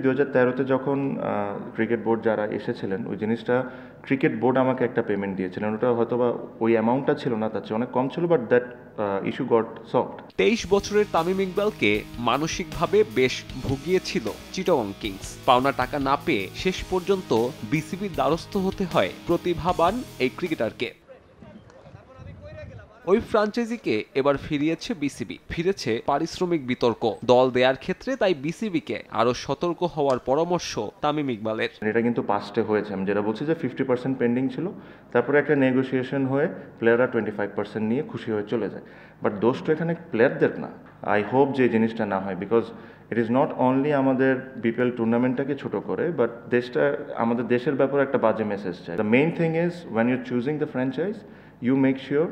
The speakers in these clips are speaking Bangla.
2013-তে যখন ক্রিকেট বোর্ড যারা এসেছিলেন ওই জিনিসটা ক্রিকেট বোর্ড আমাকে একটা পেমেন্ট দিয়েছিলেন, ওটা হয়তো বা ওই অ্যামাউন্টটা ছিল না, তার চেয়ে অনেক কম ছিল, but that issue goat solved. 23 বছরের তামিম ইকবালকে মানসিকভাবে বেশ ভুগিয়েছিল চিটাগং কিংস। পাওনা টাকা না পেয়ে শেষ পর্যন্ত বিসিবির দ্বারস্থ হতে হয় প্রতিভাবান এই ক্রিকেটারকে। ওই ফ্র্যাঞ্চাইজিকে এবার ফিরিয়েছে বিসিবি, ফিরেছে পারিশ্রমিক বিতর্ক। দল দেওয়ার ক্ষেত্রে তাই বিসিবিকে আরো সতর্ক হওয়ার পরামর্শ তামিম ইকবালের। এটা কিন্তু পাস্টে হয়েছে, আমি যেটা বলছি যে 50% পেন্ডিং ছিল, তারপরে একটা নেগোসিয়েশন হয়ে প্লেয়াররা 25% নিয়ে খুশি হয়ে চলে যায়। বাট দোষ তো এখানে প্লেয়ারদের না। আই হোপ যে জিনিসটা না হয়, because it is not only আমাদের বিপিএল টুর্নামেন্টটাকে ছোট করে, বাট আমাদের দেশের ব্যাপারে একটা বাজে মেসেজ চাই। The main thing is when you choosing the franchise, you make sure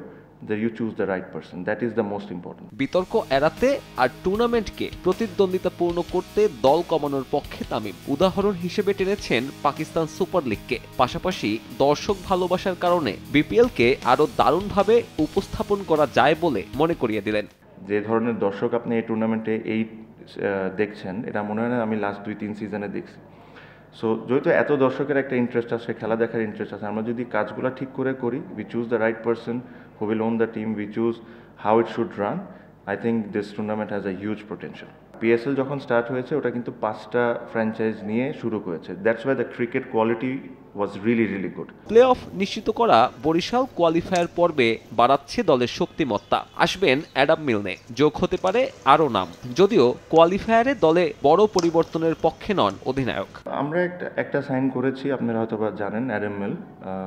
that you choose the right person. That is the most important. বিতর্ক এড়াতে আর টুর্নামেন্টকে প্রতিদ্বন্দ্বিতাপূর্ণ করতে দল কমানোর পক্ষে তামিম। উদাহরণ হিসেবে টেনেছেন পাকিস্তান সুপার লিগকে। পাশাপাশি দর্শক ভালোবাসার কারণে বিপিএলকে আরো দারুণভাবে উপস্থাপন করা যায় বলে মনে করিয়ে দিলেন। যে ধরনের দর্শক আপনি এই টুর্নামেন্টে দেখছেন, এটা মনে হয় না আমি লাস্ট 2-3 সিজনে দেখছি। সো যেহেতু এত দর্শকের একটা ইন্টারেস্ট আছে, খেলা দেখার ইন্টারেস্ট আছে, আমরা যদি কাজগুলো ঠিক করে করি, we choose the right person who will own the team, we choose how it should run, I think this tournament has a huge potential. PSL যখন স্টার্ট হয়েছে ওটা কিন্তু 5টা ফ্র্যাঞ্চাইজ নিয়ে শুরু করেছে। That's why the cricket quality was really really good. Play of নিশ্চিত করা বরিশাল কোয়ালিফায়ার পর্বে বাড়াচ্ছে দলের শক্তিমত্তা। আসবেন অ্যাডাম মিলনে, যোগ হতে পারে আরও নাম, যদিও কোয়ালিফায়ারে দলে বড় পরিবর্তনের পক্ষে নন অধিনায়ক। আমরা একটা সাইন করেছি, আপনারা হয়তো বা জানেন, অ্যাডাম মিল,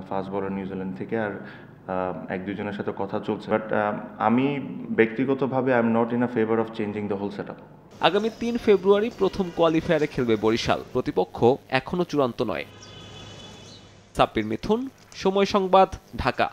ফাস্ট বোলার নিউজিল্যান্ড থেকে, আর 1-2 জনের সাথে কথা চলছে। বাট আমি ব্যক্তিগতভাবে I am not in a favour of changing the whole setup. আগামী 3 ফেব্রুয়ারি প্রথম কোয়ালিফায়ারে খেলবে বরিশাল। প্রতিপক্ষ এখনো চূড়ান্ত নয়। সাব্বির মিথুন, সময় সংবাদ, ঢাকা।